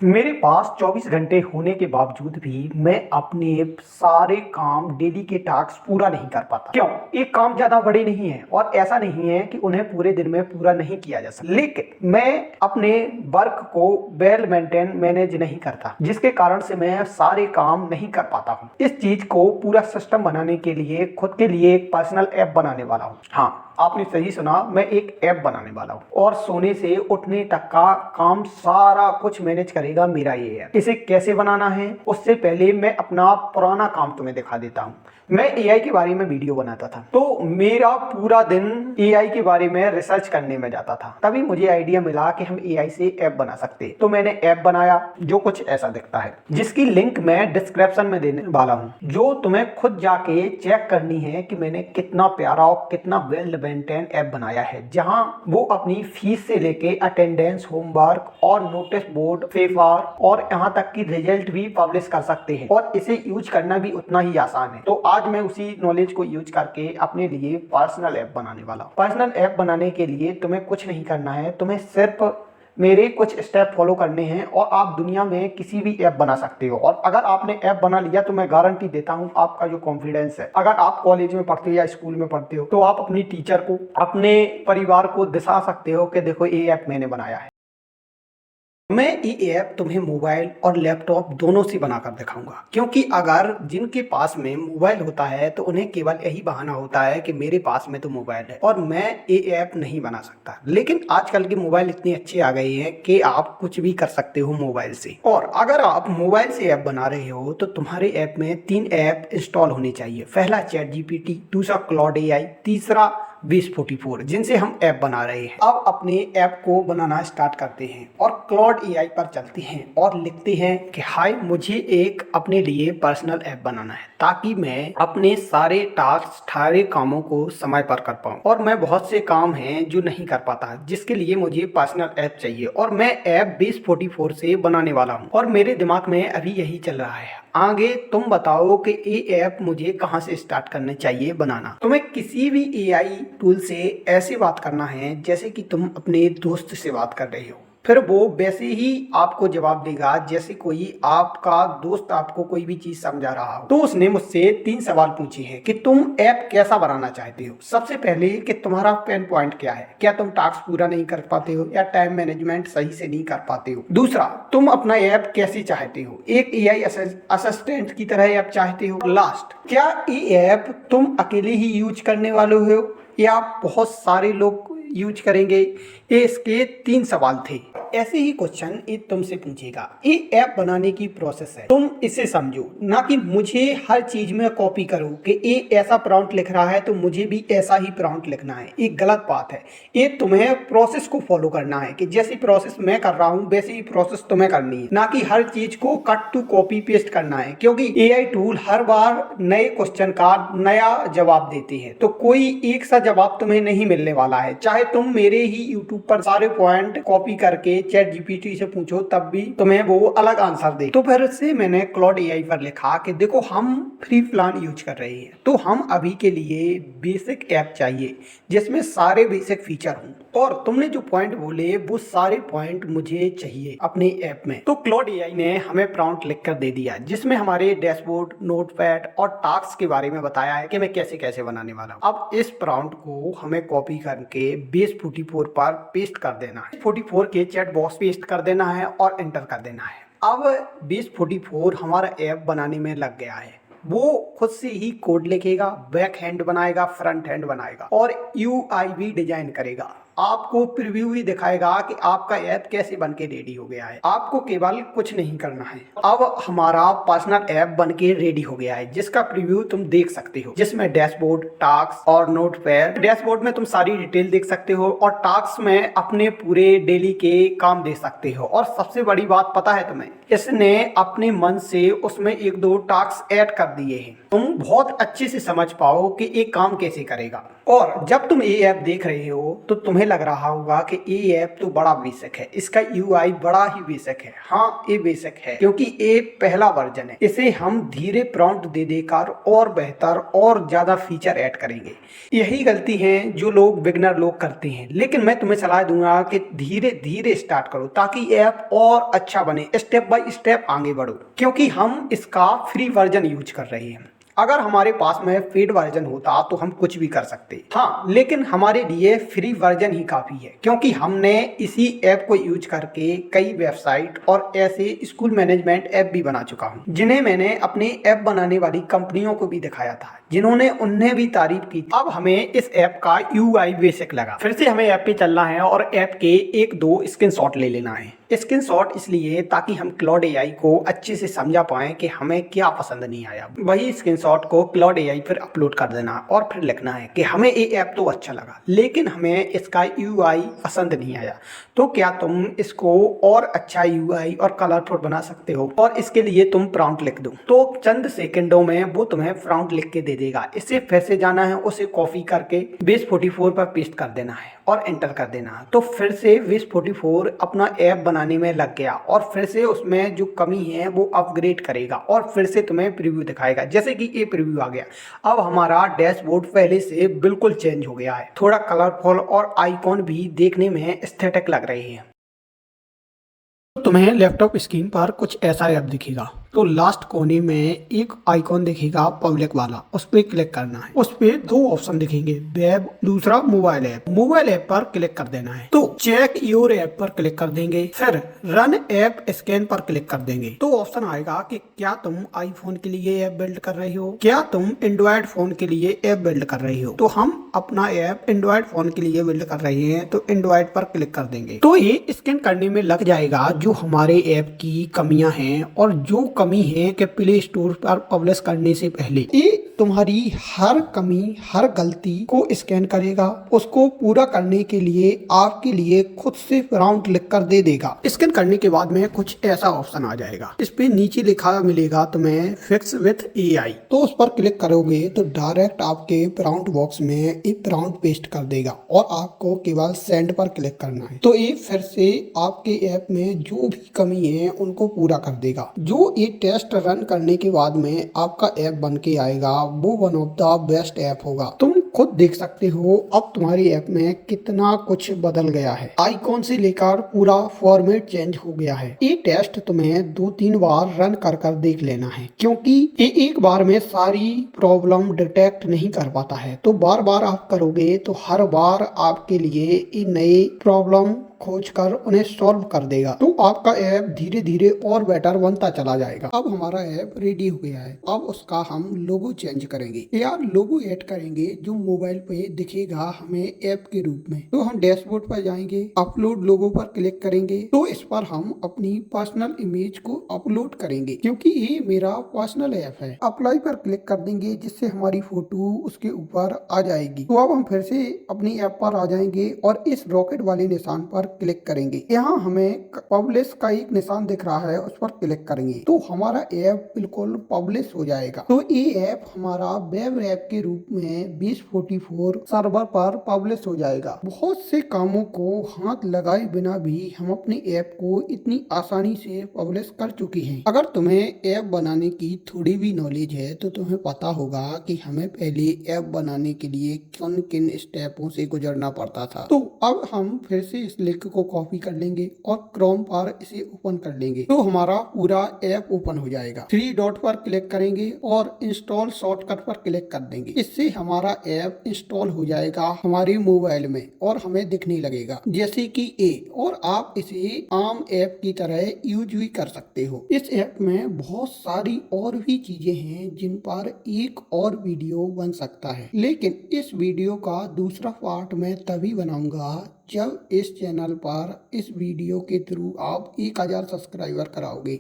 मेरे पास 24 घंटे होने के बावजूद भी मैं अपने सारे काम डेली के टास्क पूरा नहीं कर पाता। क्यों? एक काम ज्यादा बड़े नहीं है और ऐसा नहीं है कि उन्हें पूरे दिन में पूरा नहीं किया जा सकता, लेकिन मैं अपने वर्क को वेल मेंटेन मैनेज नहीं करता, जिसके कारण से मैं सारे काम नहीं कर पाता हूँ। इस चीज को पूरा सिस्टम बनाने के लिए खुद के लिए एक पर्सनल ऐप बनाने वाला हूँ। हाँ, आपने सही सुना, मैं एक ऐप बनाने वाला हूँ और सोने से उठने तक का काम सारा कुछ मैनेज करेगा मेरा ये ऐप। इसे कैसे बनाना है उससे पहले मैं अपना पुराना काम तुम्हें दिखा देता हूँ। मैं एआई के बारे में वीडियो बनाता था, तो मेरा पूरा दिन एआई के बारे में रिसर्च करने में जाता था। तभी मुझे आइडिया मिला कि हम एआई से ऐप बना सकते हैं। तो मैंने ऐप बनाया जो कुछ ऐसा दिखता है, जिसकी लिंक मैं डिस्क्रिप्शन में देने वाला हूँ, जो तुम्हें खुद जाके चेक करनी है कि मैंने कितना प्यारा और कितना वेल मेंटेन ऐप बनाया है, जहां वो अपनी फीस से लेके अटेंडेंस, होमवर्क और नोटिस बोर्ड, पेपर और यहाँ तक की रिजल्ट भी पब्लिश कर सकते हैं और इसे यूज करना भी उतना ही आसान है। तो आज मैं उसी नॉलेज को यूज करके अपने लिए पर्सनल ऐप बनाने वाला हूँ। पर्सनल ऐप बनाने के लिए तुम्हें कुछ नहीं करना है, तुम्हें सिर्फ मेरे कुछ स्टेप फॉलो करने हैं और आप दुनिया में किसी भी ऐप बना सकते हो। और अगर आपने ऐप बना लिया तो मैं गारंटी देता हूं, आपका जो कॉन्फिडेंस है, अगर आप कॉलेज में पढ़ते हो या स्कूल में पढ़ते हो, तो आप अपनी टीचर को, अपने परिवार को दिखा सकते हो कि देखो ये ऐप मैंने बनाया है। मैं ये ऐप तुम्हें मोबाइल और लैपटॉप दोनों से बनाकर दिखाऊंगा, क्योंकि अगर जिनके पास में मोबाइल होता है तो उन्हें केवल यही बहाना होता है कि मेरे पास में तो मोबाइल है और मैं ये ऐप नहीं बना सकता। लेकिन आजकल के मोबाइल इतने अच्छे आ गए हैं कि आप कुछ भी कर सकते हो मोबाइल से। और अगर आप मोबाइल से ऐप बना रहे हो तो तुम्हारे ऐप में 3 ऐप इंस्टॉल होने चाहिए। पहला चैट जीपीटी, दूसरा क्लॉड एआई, तीसरा बेस44, जिनसे हम ऐप बना रहे हैं। अब अपने ऐप को बनाना स्टार्ट करते हैं और क्लॉड एआई पर चलते हैं और लिखते हैं कि हाय, मुझे एक अपने लिए पर्सनल ऐप बनाना है ताकि मैं अपने सारे टास्क, सारे कामों को समय पर कर पाऊँ। और मैं बहुत से काम हैं जो नहीं कर पाता, जिसके लिए मुझे पर्सनल ऐप चाहिए और मैं ऐप बेस44 से बनाने वाला हूँ और मेरे दिमाग में अभी यही चल रहा है। आगे तुम बताओ कि ये ऐप मुझे कहां से स्टार्ट करना चाहिए बनाना। तुम्हें किसी भी एआई टूल से ऐसे बात करना है जैसे कि तुम अपने दोस्त से बात कर रहे हो, फिर वो वैसे ही आपको जवाब देगा जैसे कोई आपका दोस्त आपको कोई भी चीज समझा रहा हो। तो उसने मुझसे 3 सवाल पूछे हैं कि तुम ऐप कैसा बनाना चाहते हो। सबसे पहले कि तुम्हारा पेन पॉइंट क्या है, क्या तुम टास्क पूरा नहीं कर पाते हो या टाइम मैनेजमेंट सही से नहीं कर पाते हो। दूसरा, तुम अपना ऐप कैसे चाहते हो, एक एआई असिस्टेंट की तरह ऐप चाहते हो। लास्ट, क्या ये ऐप तुम अकेले ही यूज करने वाले हो या बहुत सारे लोग यूज करेंगे। ये इसके 3 सवाल थे। ऐसे ही क्वेश्चन ये तुमसे पूछेगा। ये ऐप बनाने की प्रोसेस है, तुम इसे समझो, ना कि मुझे हर चीज में कॉपी करो कि ये ऐसा प्रॉम्प्ट लिख रहा है तो मुझे भी ऐसा ही प्रॉम्प्ट लिखना है। ये गलत बात है। ये तुम्हें प्रोसेस को फॉलो करना है कि जैसी प्रोसेस मैं कर रहा हूँ वैसी ही प्रोसेस तुम्हें करनी है, ना कि हर चीज को कट टू कॉपी पेस्ट करना है। क्योंकि एआई टूल हर बार नए क्वेश्चन का नया जवाब देते हैं, तो कोई एक सा जवाब तुम्हें नहीं मिलने वाला है। चाहे तुम मेरे ही यूट्यूब पर सारे पॉइंट कॉपी करके चैट जीपीटी से पूछो, तब भी तुम्हें वो अलग आंसर दे। तो फिर से मैंने क्लॉड एआई पर लिखा कि देखो, हम फ्री प्लान यूज कर रहे हैं, तो हम अभी के लिए बेसिक ऐप चाहिए जिसमें सारे बेसिक फीचर हों और तुमने जो पॉइंट बोले वो सारे पॉइंट मुझे चाहिए अपने ऐप में। तो क्लॉड एआई ने हमें प्रॉम्प्ट लिखकर दे दिया, जिसमें हमारे डैशबोर्ड, नोटपैड और टास्क के बारे में बताया है कि मैं कैसे कैसे बनाने वाला हूँ। अब इस प्रॉम्प्ट को हमें कॉपी करके बेस44 पर पेस्ट कर देना है। 44 के चैट बॉक्स पेस्ट कर देना है और एंटर कर देना है। अब बेस44 हमारा ऐप बनाने में लग गया है। वो खुद से ही कोड लिखेगा, बैक हैंड बनाएगा, फ्रंट हैंड बनाएगा और यूआई भी डिजाइन करेगा। आपको प्रीव्यू भी दिखाएगा कि आपका ऐप कैसे बनके रेडी हो गया है। आपको केवल कुछ नहीं करना है। अब हमारा पर्सनल ऐप बनके रेडी हो गया है, जिसका प्रीव्यू तुम देख सकते हो, जिसमें डैशबोर्ड, टास्क और नोटपैड। डैशबोर्ड में तुम सारी डिटेल देख सकते हो और टास्क में अपने पूरे डेली के काम दे सकते हो। और सबसे बड़ी बात पता है तुम्हें, इसने अपने मन से उसमें 1-2 टास्क ऐड कर दिए हैं। तुम बहुत अच्छे से समझ पाओ कि एक काम कैसे करेगा। और जब तुम ये ऐप देख रहे हो तो तुम्हें लग रहा होगा कि ये ऐप तो बड़ा बेसिक है, इसका यूआई बड़ा ही बेसिक है। हाँ, ये बेसिक है क्योंकि ये पहला वर्जन है। इसे हम धीरे प्रॉम्प्ट दे देकर और बेहतर और ज्यादा फीचर ऐड करेंगे। यही गलती है जो लोग बिगनर लोग करते हैं, लेकिन मैं तुम्हें सलाह दूंगा कि धीरे धीरे स्टार्ट करो ताकि ऐप और अच्छा बने, स्टेप बाय स्टेप आगे बढ़ो। क्योंकि हम इसका फ्री वर्जन यूज कर रहे हैं। अगर हमारे पास में पेड वर्जन होता तो हम कुछ भी कर सकते, हाँ, लेकिन हमारे लिए फ्री वर्जन ही काफी है क्योंकि हमने इसी ऐप को यूज करके कई वेबसाइट और ऐसे स्कूल मैनेजमेंट ऐप भी बना चुका हूँ, जिन्हें मैंने अपने ऐप बनाने वाली कंपनियों को भी दिखाया था, जिन्होंने उन्हें भी तारीफ की। अब हमें इस ऐप का यूआई बेसिक लगा। फिर से हमें ऐप पे चलना है और ऐप के एक दो स्क्रीनशॉट ले लेना है। स्क्रीनशॉट इसलिए ताकि हम क्लाउड एआई को अच्छे से समझा पाएं कि हमें क्या पसंद नहीं आया। वही स्क्रीनशॉट को क्लाउड एआई पर अपलोड कर देना और फिर लिखना है कि हमें ये ऐप तो अच्छा लगा, लेकिन हमें इसका यूआई पसंद नहीं आया। तो क्या तुम इसको और अच्छा यूआई और कलरफुल बना सकते हो? और इसके लिए तुम प्रॉम्प्ट लिख दो तो चंद सेकंडों में वो तुम्हें प्रॉम्प्ट लिख के दे देगा। इसे फिर से जाना है, उसे कॉपी करके बेस 44 पर पेस्ट कर देना है और एंटर कर देना है। तो फिर से बेस 44 अपना ऐप बनाने में लग गया और फिर से उसमें जो कमी है वो अपग्रेड करेगा और फिर से तुम्हें प्रीव्यू दिखाएगा। जैसे कि ये प्रीव्यू आ गया। अब हमारा डैशबोर्ड पहले से बिल्कुल चेंज हो गया है, थोड़ा कलरफुल और आइकॉन भी देखने में एस्थेटिक लग रहे हैं। तुम्हें लैपटॉप स्क्रीन पर कुछ ऐसा ऐप दिखेगा। तो लास्ट कोने में एक आइकॉन दिखेगा पब्लिक वाला, उस पर क्लिक करना है। उस पे दो ऑप्शन दिखेंगे, वेब, दूसरा मोबाइल ऐप। मोबाइल ऐप पर क्लिक कर देना है। तो चेक योर ऐप पर क्लिक कर देंगे, फिर रन ऐप स्कैन पर क्लिक कर देंगे। तो ऑप्शन आएगा कि क्या तुम आईफोन के लिए ऐप बिल्ड कर रहे हो, क्या तुम एंड्रॉइड फोन के लिए ऐप बिल्ड कर रहे हो। तो हम अपना ऐप एंड्रॉइड फोन के लिए बिल्ड कर रहे हैं, तो एंड्रॉइड पर क्लिक कर देंगे। तो ये स्कैन करने में लग जाएगा जो हमारे ऐप की कमियां हैं और जो कमी है कि प्ले स्टोर पर पब्लिश करने से पहले ये तुम्हारी हर कमी, हर गलती को स्कैन करेगा। उसको पूरा करने के लिए आपके लिए खुद से प्रॉम्प्ट लिख कर दे देगा। स्कैन करने के बाद में कुछ ऐसा ऑप्शन आ जाएगा, इस पे नीचे लिखा मिलेगा तुम्हें फिक्स विथ एआई। तो उस पर क्लिक करोगे तो डायरेक्ट आपके प्रॉम्प्ट बॉक्स में एक प्रॉम्प्ट पेस्ट कर देगा और आपको केवल सेंड पर क्लिक करना है। तो ये फिर से आपके ऐप में जो भी कमी है उनको पूरा कर देगा। जो ये टेस्ट रन करने के बाद में आपका ऐप बन के आएगा, वो one of the best app होगा। तुम खुद देख सकते हो अब तुम्हारी ऐप में कितना कुछ बदल गया है। आइकॉन से लेकर पूरा फॉर्मेट चेंज हो गया है। ये टेस्ट तुम्हें 2-3 बार रन कर कर देख लेना है क्योंकि ये एक बार में सारी प्रॉब्लम डिटेक्ट नहीं कर पाता है। तो बार बार आप करोगे तो हर बार आपके लिए ये नए प्रॉब्लम खोज कर उन्हें सॉल्व कर देगा। तो आपका ऐप धीरे धीरे और बेटर बनता चला जाएगा। अब हमारा ऐप रेडी हो गया है। अब उसका हम लोगो चेंज करेंगे या लोगो ऐड करेंगे जो मोबाइल पे दिखेगा हमें ऐप के रूप में। तो हम डैशबोर्ड पर जाएंगे, अपलोड लोगो पर क्लिक करेंगे। तो इस पर हम अपनी पर्सनल इमेज को अपलोड करेंगे क्योंकि ये मेरा पर्सनल ऐप है। अप्लाई पर क्लिक कर देंगे जिससे हमारी फोटो उसके ऊपर आ जाएगी। तो अब हम फिर से अपनी ऐप पर आ जाएंगे और इस रॉकेट वाले निशान पर क्लिक करेंगे। यहाँ हमें पब्लिश का एक निशान दिख रहा है, उस पर क्लिक करेंगे तो हमारा ऐप बिल्कुल पब्लिश हो जाएगा। तो ये ऐप हमारा वेब ऐप के रूप में बेस 44 सर्वर पर पब्लिश हो जाएगा। बहुत से कामों को हाथ लगाए बिना भी हम अपने ऐप को इतनी आसानी से पब्लिश कर चुकी हैं। अगर तुम्हें ऐप बनाने की थोड़ी भी नॉलेज है तो तुम्हें पता होगा कि हमें पहले ऐप बनाने के लिए किन किन स्टेपों से गुजरना पड़ता था। तो अब हम फिर से इस लिंक को कॉपी कर लेंगे और क्रोम पर इसे ओपन कर लेंगे। तो हमारा पूरा ऐप ओपन हो जाएगा। 3 डॉट पर क्लिक करेंगे और इंस्टॉल शॉर्टकट पर क्लिक कर देंगे। इससे हमारा ऐप इंस्टॉल हो जाएगा हमारे मोबाइल में और हमें दिखने लगेगा जैसे कि ए, और आप इसे आम ऐप की तरह यूज भी कर सकते हो। इस ऐप में बहुत सारी और भी चीजें हैं जिन पर एक और वीडियो बन सकता है, लेकिन इस वीडियो का दूसरा पार्ट मैं तभी बनाऊंगा जब इस चैनल पर इस वीडियो के थ्रू आप 1000 सब्सक्राइबर कराओगे।